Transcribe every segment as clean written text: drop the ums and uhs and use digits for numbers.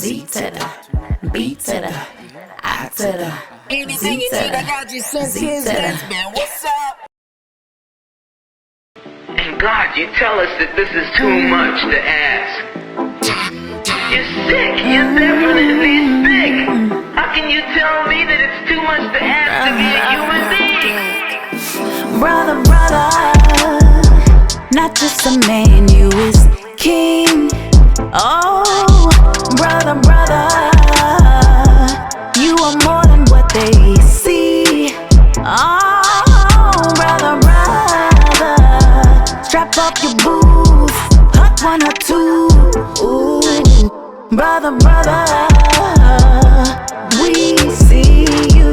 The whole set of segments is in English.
Z to the B to the I to the Anything you need, I got you since his dance, man. What's up? And God, you tell us that this is too much to ask. You're sick. You're definitely sick. How can you tell me that it's too much to ask to be a human being? Brother, not just a man, you is king. Oh, brother, you are more than what they see. Oh, brother, strap up your boots, hot one or two. Ooh, brother, we see you.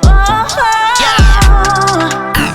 Oh,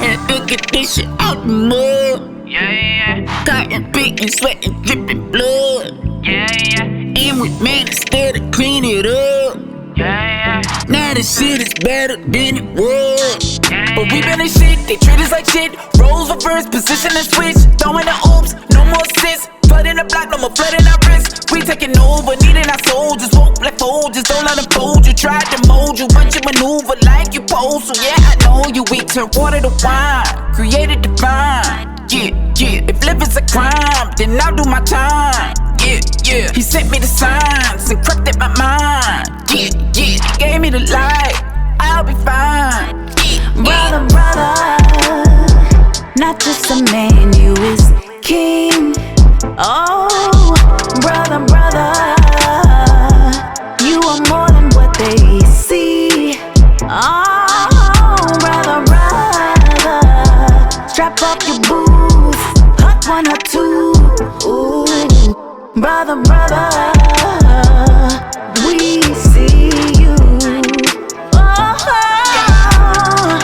And look at this shit out the mud. Yeah. Cotton picking, sweating, dripping blood. Yeah. And we made it still to clean it up. Yeah. Now the shit is better than it was. But we been in shit, they treat us like shit. Roles reverse, position and switch. Throwing the oops, no more sis. Flooding the block, no more flooding our wrists. We taking over, needing our soldiers. Won't let fold, just don't let them fold you. Tried to mold you, but you maneuver like you pose. So yeah, I know you weak, turn water to wine. Created divine. Yeah. If live is a crime, then I'll do my time. Yeah. He sent me the signs, encrypted my mind. Yeah. He gave me the light, I'll be fine. brother, not just a man, you is king. Oh, brother, you are more than what they see. Oh, brother, strap up your boots, hot one or two. Ooh, brother, we see you. Oh,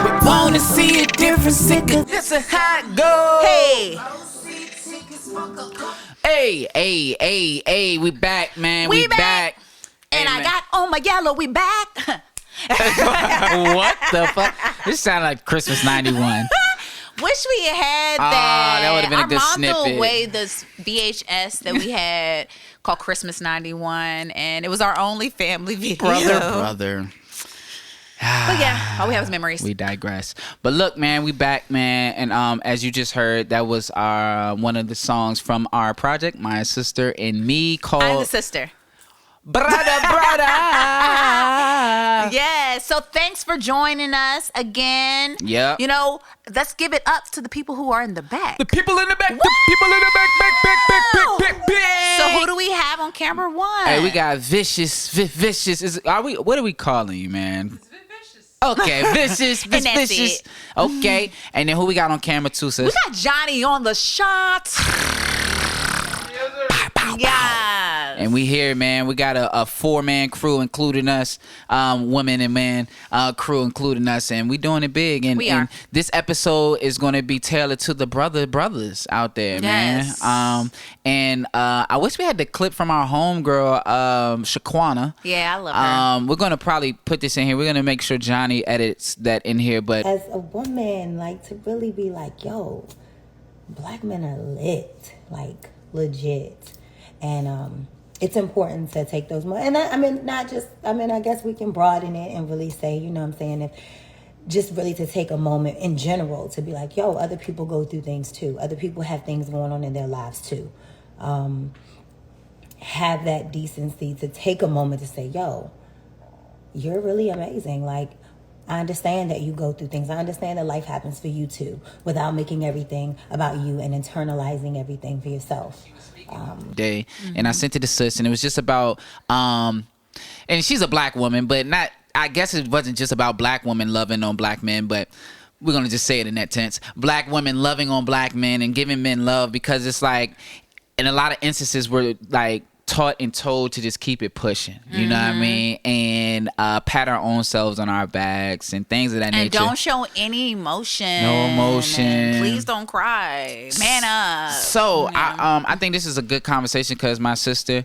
We wanna see a different sicker. This is how it goes. Hey, we back, man. We back. And Hey, I man. got on my yellow, we back. What the fuck? This sound like Christmas '91. Wish we had that. that would've been a good Our mom threw snippet. away this VHS that we had called Christmas '91, and it was our only family video. Brother. But yeah, all we have is memories. We digress. But look, man, we back, man. And as you just heard, that was our one of the songs from our project, My Sister and Me, called I'm the sister. Brother. Yeah, so thanks for joining us again. Yeah. You know, let's give it up to the people who are in the back. The people in the back. Woo! The people in the back. So who do we have on camera one? Hey, we got Vicious. What are we calling you, man? Okay, Vicious. And that's Vicious. it. Okay. And then who we got on camera too, sis? We got Johnny on the shot. Yeah. And we here, man. We got a 4-man crew, including us, women and man crew, including us, and we doing it big. And, We are. and this episode is going to be tailored to the brothers out there, Yes. man. And I wish we had the clip from our homegirl, Shaquana. Yeah, I love her. We're gonna probably put this in here. We're gonna make sure Johnny edits that in here, but As a woman, like, to really be like, yo, black men are lit, like, legit. And it's important to take those moments. And I guess we can broaden it and really say, you know what I'm saying, if just really to take a moment in general to be like, yo, other people go through things too. Other people have things going on in their lives too. Have that decency to take a moment to say, yo, you're really amazing. Like, I understand that you go through things. I understand that life happens for you too, without making everything about you and internalizing everything for yourself. day. And I sent it to sis, and it was just about and she's a black woman, but not, I guess it wasn't just about black women loving on black men, but we're gonna just say it in that tense. Black women loving on black men and giving men love, because it's like in a lot of instances we're like taught and told to just keep it pushing, you know what I mean, and pat our own selves on our backs and things of that nature. And don't show any emotion. No emotion. And please don't cry. Man up. So I think this is a good conversation because my sister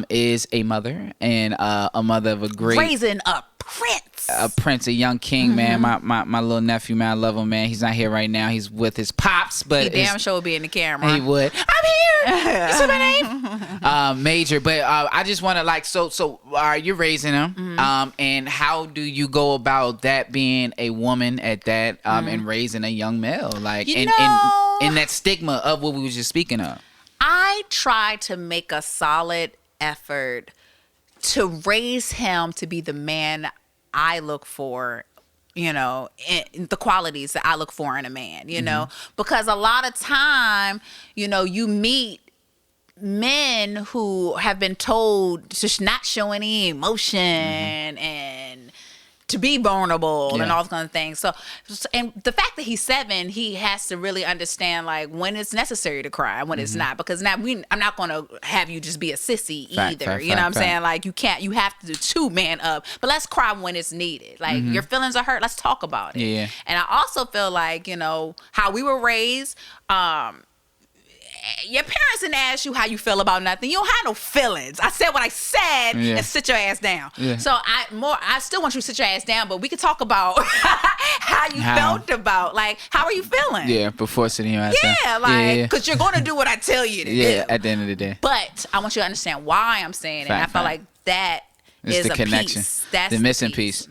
is a mother, and a mother of a great Raising a prince. a prince, a young king, man. My little nephew, man. I love him, man. He's not here right now. He's with his pops, but He damn sure will be in the camera. he would. I'm here. You see my name? Major, but I just want to like so. You're raising him, and how do you go about that being a woman at that, and raising a young male, like in that stigma of what we was just speaking of? I try to make a solid effort to raise him to be the man I look for, you know, in the qualities that I look for in a man, you know, because a lot of time, you know, you meet men who have been told to not show any emotion and to be vulnerable and all those kind of things. So, and the fact that he's 7, he has to really understand like when it's necessary to cry and when it's not, because now I'm not going to have you just be a sissy either. You know what I'm saying? Like you have to man up, but let's cry when it's needed. Like your feelings are hurt. Let's talk about it. Yeah. And I also feel like, you know, how we were raised, your parents didn't ask you how you feel about nothing. You don't have no feelings. I said what I said and sit your ass down. Yeah. So I still want you to sit your ass down, but we can talk about how you felt about, like, how are you feeling? Yeah, before sitting your ass down. Yeah, like, because you're going to do what I tell you to do. Yeah, at the end of the day. But I want you to understand why I'm saying it. And I feel like that is the connection. Piece. That's the missing piece.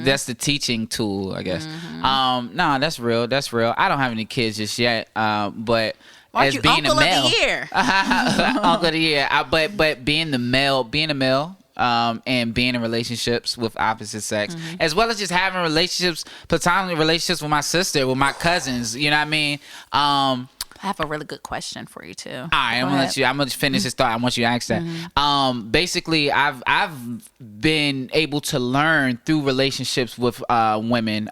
That's the teaching tool, I guess. No, that's real. That's real. I don't have any kids just yet, but Aren't as you being uncle a male, of the year? uncle of the year. But being a male, and being in relationships with opposite sex, as well as just having relationships, platonic relationships with my sister, with my cousins. You know what I mean? I have a really good question for you too. All right, I'm gonna finish this thought. I want you to ask that. Basically, I've been able to learn through relationships with women,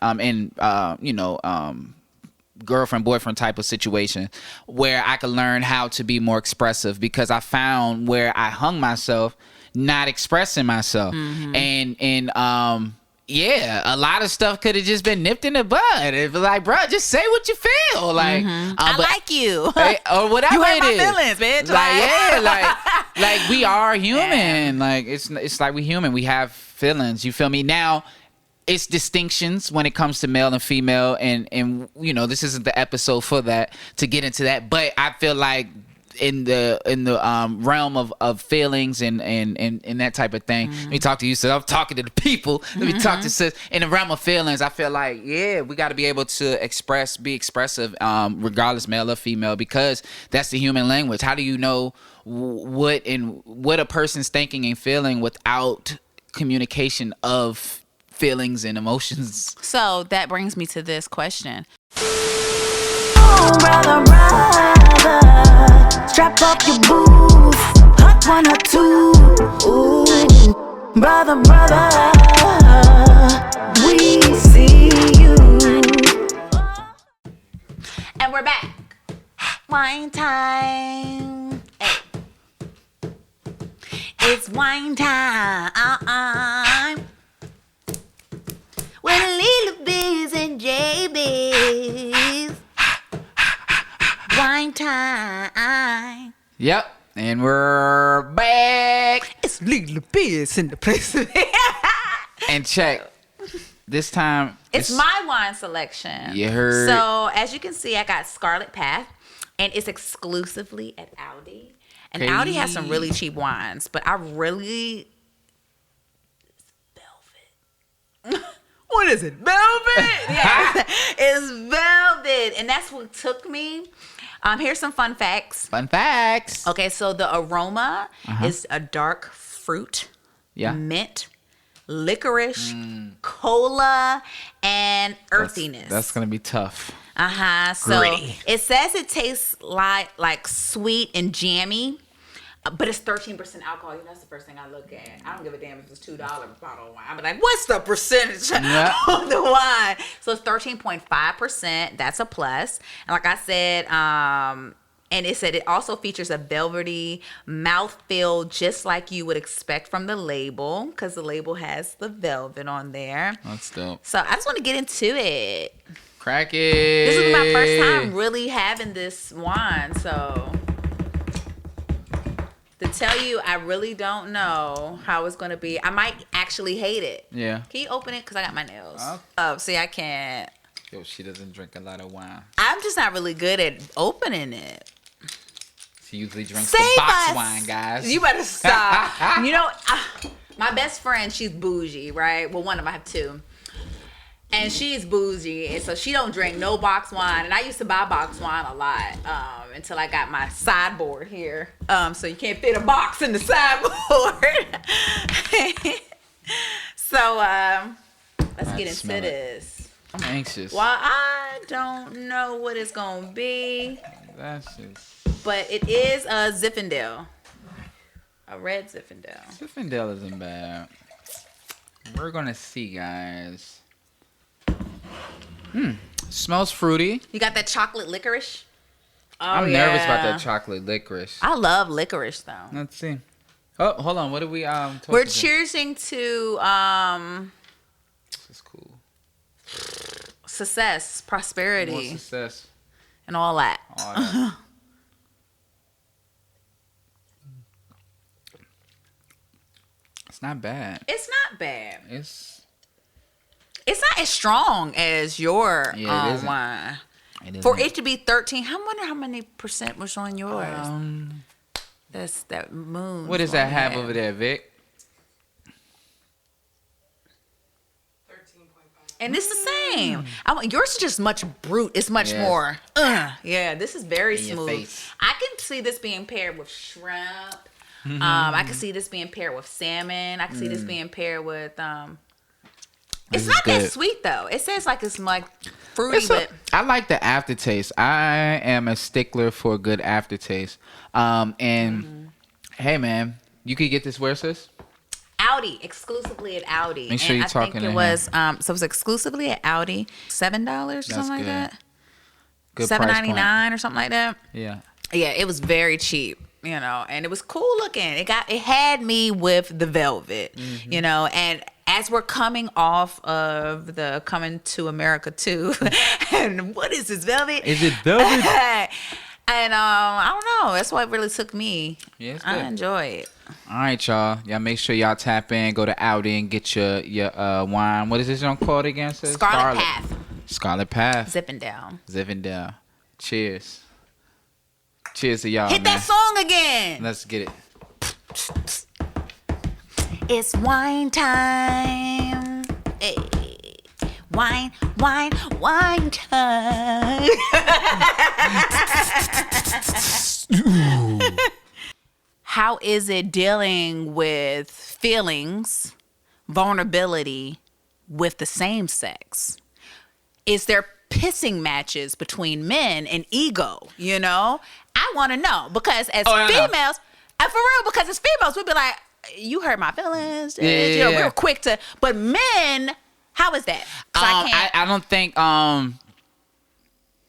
girlfriend boyfriend type of situation, where I could learn how to be more expressive, because I found where I hung myself not expressing myself, and a lot of stuff could have just been nipped in the bud. It was like, bro, just say what you feel, like I like you, or whatever. You hurt my it is. Feelings, bitch. Like we are human. Like it's like we human. We have feelings. You feel me? Now, it's distinctions when it comes to male and female, and you know, this isn't the episode for that, to get into that, but I feel like in the realm of feelings and that type of thing. Let me talk to you, so I'm talking to the people. Let me talk to sis. In the realm of feelings, I feel like we got to be able to be expressive, regardless male or female, because that's the human language. How do you know what a person's thinking and feeling without communication of feelings and emotions? So that brings me to this question. Oh, brother, strap up your boots, hot 1 or 2. Ooh, brother, we see you. And we're back. Wine time. Hey. It's wine time. With Lila Biz and JB's. Wine time. Yep, and we're back. It's Lila Biz in the place. And check. This time it's my wine selection. You heard. So as you can see, I got Scarlet Path, and it's exclusively at Aldi. And Aldi has some really cheap wines, but I really velvet. What is it? Velvet? Yeah, it's velvet, and that's what took me. Here's some fun facts. Okay, so the aroma is a dark fruit, mint, licorice, cola, and earthiness. That's gonna be tough. So Gritty. it says it tastes like sweet and jammy, but it's 13% alcohol. You know, that's the first thing I look at. I don't give a damn if it's $2 bottle of wine. I'm like, what's the percentage of the wine? So it's 13.5%. That's a plus. And like I said, and it said it also features a velvety mouthfeel, just like you would expect from the label, because the label has the velvet on there. That's dope. So I just want to get into it. Crack it. This is my first time really having this wine, so To tell you, I really don't know how it's gonna be. I might actually hate it. Yeah. Can you open it? Because I got my nails. Oh. Oh, see, I can't. Yo, she doesn't drink a lot of wine. I'm just not really good at opening it. She usually drinks Save the box us. wine, guys. You better stop. You know, my best friend, she's bougie, right? Well, one of them, I have two. And she's bougie, and so she don't drink no box wine. And I used to buy box wine a lot until I got my sideboard here. So you can't fit a box in the sideboard. So let's get into this. I'm anxious. Well, I don't know what it's gonna be, That's just... but it is a Zinfandel, a red Zinfandel. Zinfandel isn't bad. We're gonna see, guys. Smells fruity. You got that chocolate licorice? Oh, I'm nervous about that chocolate licorice. I love licorice though. Let's see. Oh, hold on. What are we talking We're about? cheersing to This is cool. success, More prosperity, success. and all that. All that. It's not bad. It's not bad. It's Not as strong as your Yeah, it isn't. wine. it For isn't. it to be 13, I wonder how many percent was on yours. That's that moon. What does that have over there, Vic? And it's the same. Yours is just much brute. It's much Yes. more. Yeah, this is very In your smooth. face. I can see this being paired with shrimp. I can see this being paired with salmon. I can see this being paired with. This It's is not that good. sweet though. It says like it's like fruity, but I like the aftertaste. I am a stickler for a good aftertaste. And hey, man, you could get this where, sis? Audi, exclusively at Audi. Make sure And you're I talking think to it him. was so it was exclusively at Audi, $7 or something like good. that. Good price point. $7.99 or something like that. Yeah. Yeah, it was very cheap, you know, and it was cool looking. It had me with the velvet, you know, and as we're coming off of the Coming to America 2, and what is this velvet? Is it velvet? And I don't know. That's what really took me. Yeah, it's I good. enjoy it. All right, y'all. Y'all make sure y'all tap in, go to Audi and get your wine. What is this one called again, sis? Scarlet Path, Scarlet Path. zipping down. Zinfandel. Cheers. Cheers to y'all, Hit man. that song again. Let's get it. It's wine time. Hey. Wine time. How is it dealing with feelings, vulnerability with the same sex? Is there pissing matches between men and ego? You know, I want to know because as females, and for real, because as females, we'd be like, "You hurt my feelings." You know, real quick to, but men, how is that? 'Cause I don't think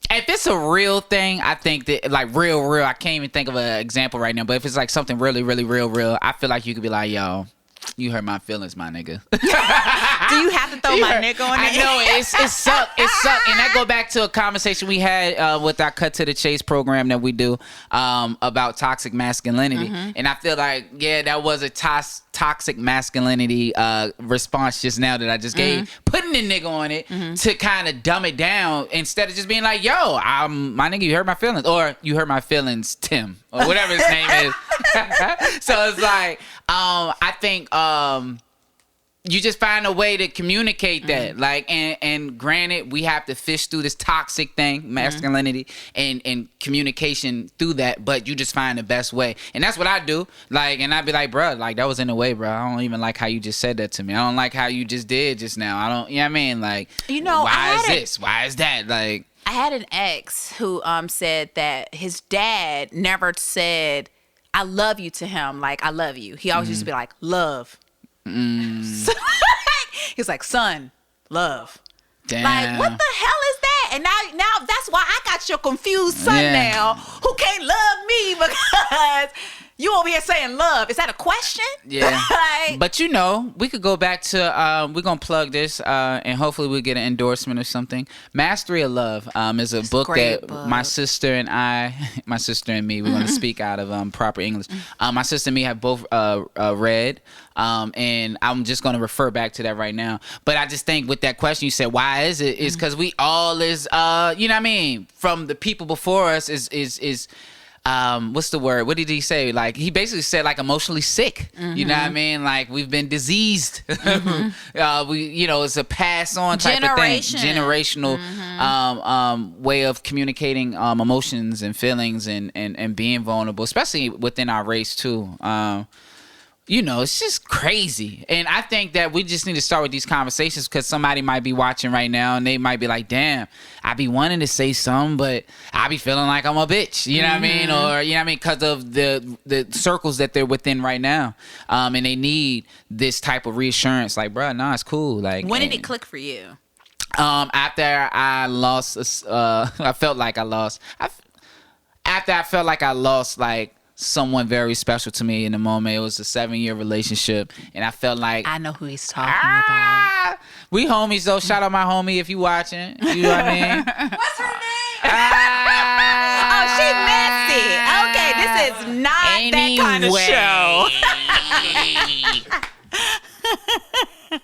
if it's a real thing, I think that like real, I can't even think of an example right now. But if it's like something really, really real, I feel like you could be like, "Yo, you hurt my feelings, my nigga." Do you have to throw my nigga on I it? know it sucked, and that go back to a conversation we had with our Cut to the Chase program that we do about toxic masculinity, and I feel like that was a toxic masculinity response just now that I just gave, putting the nigga on it to kind of dumb it down instead of just being like, "Yo, my nigga, you hurt my feelings," or "You hurt my feelings, Tim," or whatever his name is. So it's like I think you just find a way to communicate that, like, and granted, we have to fish through this toxic thing, masculinity, and communication through that. But you just find the best way, and that's what I do. Like, and I'd be like, bro, like that was in the way, bro. I don't even like how you just said that to me. I don't like how you just did just now. I don't, you know what I mean? Like, You know, why is this? Why is that? Like, I had an ex who said that his dad never said "I love you" to him like "I love you." He always used to be like "love." So, he's like, "Son, love." damn. Like, what the hell is that? And now that's why I got your confused son Yeah. now who can't love me because you over here saying love. Is that a question? Yeah. like. But you know, we could go back to we're gonna plug this and hopefully we'll get an endorsement or something. Mastery of Love is a book that my sister and me, we're gonna speak out of proper English. My sister and me have both read. And I'm just gonna refer back to that right now. But I just think with that question you said, why is it? It's because we all is you know what I mean, from the people before us is what's the word? What did he say? Like he basically said like emotionally sick. You know what I mean? Like we've been diseased. We it's a pass on type of thing. Generational way of communicating emotions and feelings and being vulnerable, especially within our race too. It's just crazy. And I think that we just need to start with these conversations because somebody might be watching right now and they might be like, damn, I be wanting to say something, but I be feeling like I'm a bitch. You know what I mean? Or, you know what I mean? Because of the circles that they're within right now. And they need this type of reassurance. Like, bro, nah, it's cool. Like, when did it click for you? After I lost, I felt like I lost. After I felt like I lost, like, someone very special to me in the moment. It was a 7-year relationship, and I felt like I know who he's talking about. We homies though. Shout out my homie if you watching. You know what I mean? What's her name? Oh, she messy. Okay, this is not that kind of show.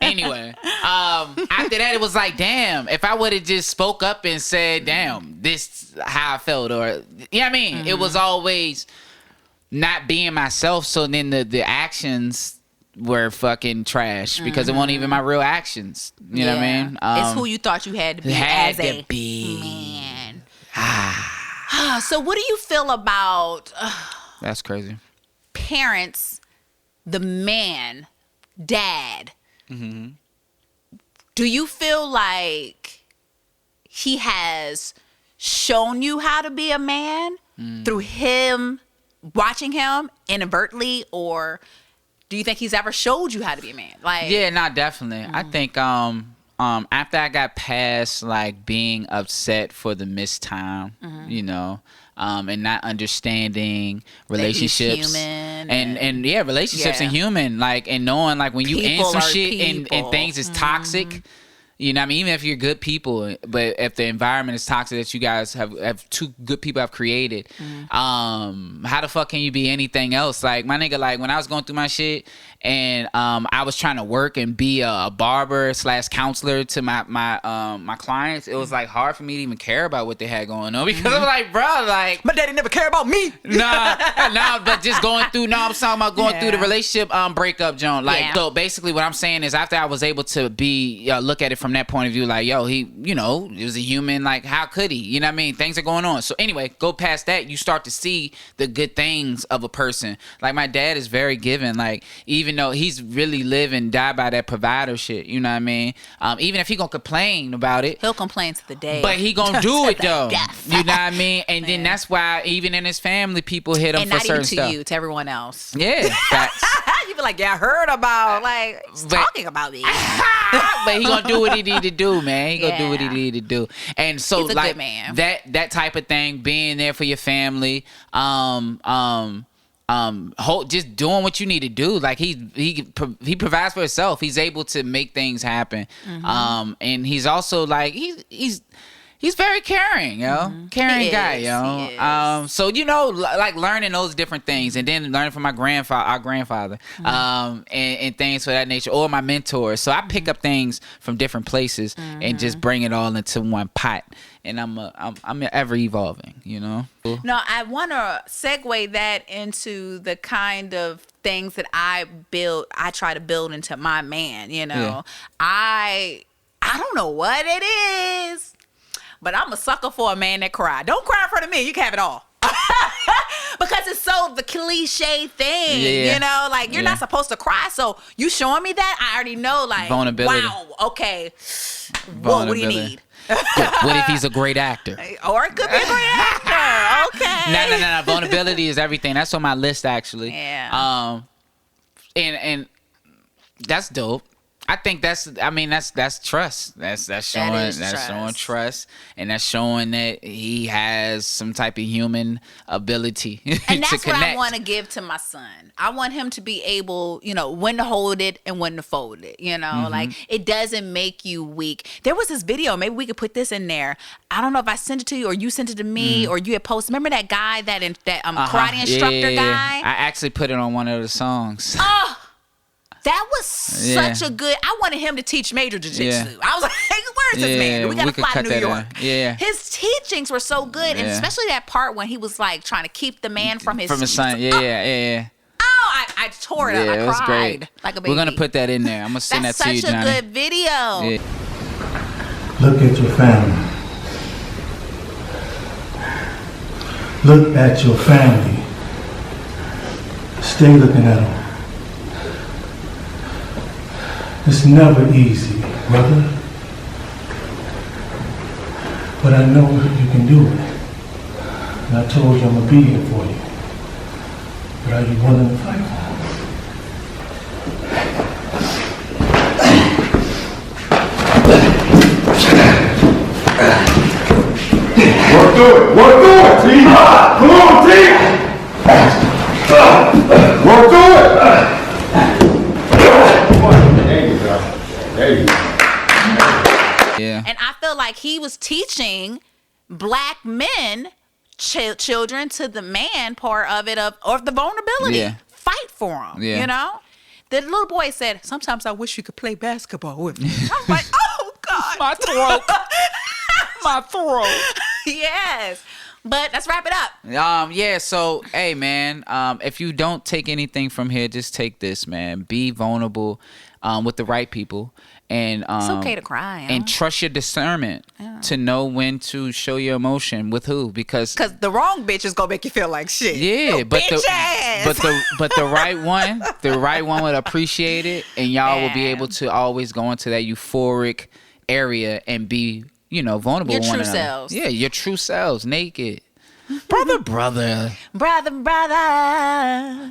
Anyway, after that, it was like, damn, if I would have just spoke up and said, damn, this how I felt, or you know what I mean? It was always not being myself, so then the actions were fucking trash because it wasn't even my real actions. You know what I mean? It's who you thought you had to be as a man. So what do you feel about that's crazy. Parents, the man, dad? Do you feel like he has shown you how to be a man through him watching him inadvertently, or do you think he's ever showed you how to be a man? Like, yeah, not definitely. I think after I got past like being upset for the missed time, and not understanding relationships and relationships and human, like, and knowing like when you end some shit and things is toxic. You know what I mean? Even if you're good people, but if the environment is toxic that you guys have two good people have created, how the fuck can you be anything else? Like, my nigga, like, when I was going through my shit and I was trying to work and be a barber / counselor to my clients, it was, like, hard for me to even care about what they had going on because I'm like, bro, like... My daddy never cared about me! Nah, but just going through... No, I'm talking about going through the relationship breakup, Joan. Like, so basically what I'm saying is after I was able to look at it from that point of view, like, yo, he, he was a human, like, how could he? You know what I mean? Things are going on. So anyway, go past that, you start to see the good things of a person. Like, my dad is very giving, like, even though he's really live and die by that provider shit, you know what I mean? Even if he gonna complain about it, he'll complain to the day, but he gonna do it though. Death. You know what I mean? And then that's why even in his family, people hit him and for not certain even to stuff. you, to everyone else. Yeah, facts. You be like, yeah, I heard about talking about me. But he gonna do what he need to do, man. He gonna do what he need to do. And so, he's a like, good man. that type of thing, being there for your family, just doing what you need to do. Like, he provides for himself. He's able to make things happen. And he's also like he's very caring, caring guy, so like learning those different things, and then learning from our grandfather, and things for that nature, or my mentors. So I pick up things from different places and just bring it all into one pot. And I'm ever evolving, No, I want to segue that into the kind of things that I try to build into my man. Yeah. I don't know what it is, but I'm a sucker for a man that cry. Don't cry in front of me. You can have it all. Because it's so the cliche thing, like, you're not supposed to cry. So you showing me that, I already know, like, vulnerability. Wow, okay. What do you need? What if he's a great actor? Or it could be a great actor. Okay. No. Vulnerability is everything. That's on my list, actually. Yeah. And that's dope. I think that's trust. That's showing trust, and that's showing that he has some type of human ability And that's to connect. what I want to give to my son. I want him to be able, when to hold it and when to fold it. Like it doesn't make you weak. There was this video. Maybe we could put this in there. I don't know if I sent it to you or you sent it to me or you had posted. Remember that guy that karate instructor guy? I actually put it on one of the songs. Oh, that was such a good. I wanted him to teach major jiu-jitsu. Yeah. I was like, hey, where's this man? We gotta fly to New York. Yeah. His teachings were so good, and especially that part when he was like trying to keep the man from his son. Yeah. Oh, I tore it up. I it was cried great. like a baby. We're gonna put that in there. I'm gonna send that to you, Johnny. That's such a good video. Yeah. Look at your family. Look at your family. Stay looking at them. It's never easy, brother. But I know you can do it. And I told you I'm gonna be here for you. But are you willing to fight for it? Work through it, team! Come on, team! Work through it! There you go. There you go. Yeah. And I feel like he was teaching black men, children, to the man part of it, of the vulnerability. Yeah. Fight for him, Yeah. The little boy said, sometimes I wish you could play basketball with me. I was like, oh, God. My throat. My throat. Yes. But let's wrap it up. So hey man, if you don't take anything from here, just take this, man. Be vulnerable with the right people, and It's okay to cry, and trust your discernment to know when to show your emotion with who, because the wrong bitch is gonna make you feel like shit. yeah, You but bitch ass. the right one would appreciate it, and y'all will be able to always go into that euphoric area and be vulnerable Your with one true another. selves. Yeah, your true selves, naked. Brother.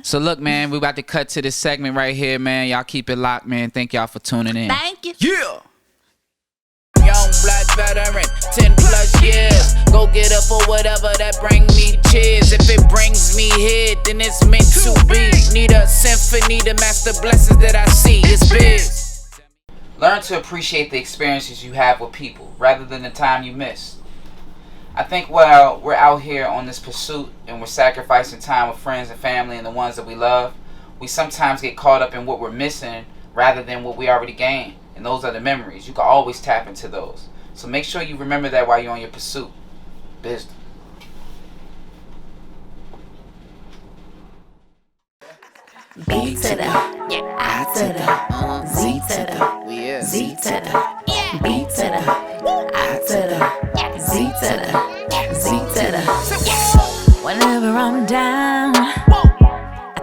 So look, man, we about to cut to this segment right here, man. Y'all keep it locked, man. Thank y'all for tuning in. Thank you. Yeah. Young black veteran, 10 plus years. Go get up for whatever that bring me cheers. If it brings me here, then it's meant to be. Need a symphony to match the blessings that I see. It's BIZZ. Learn to appreciate the experiences you have with people rather than the time you miss. I think while we're out here on this pursuit and we're sacrificing time with friends and family and the ones that we love, we sometimes get caught up in what we're missing rather than what we already gained. And those are the memories. You can always tap into those. So make sure you remember that while you're on your pursuit. BIZZ. B to the I to the Z to the Z to the B to the I to the Z to the Z to the. Whenever I'm down, I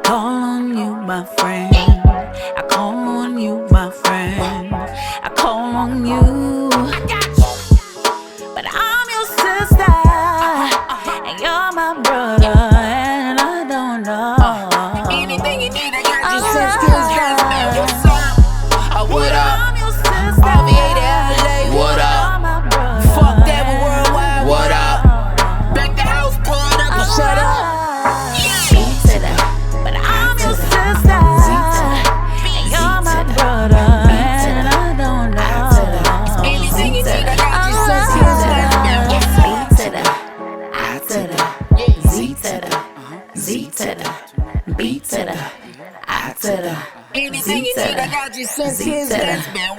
call on you, my friend. I call on you, my friend. I call on you. But I'm your sister, and you're my brother, and I don't know. Anything you need, I got you. What up? What up? Fuck that, we worldwide. What up? Back the house, poured up and shut up. But I'm your sister, and you're my brother, and I don't know. Anything you need, I got you. B to the I to the Anything you need, I got you. Since kids, man.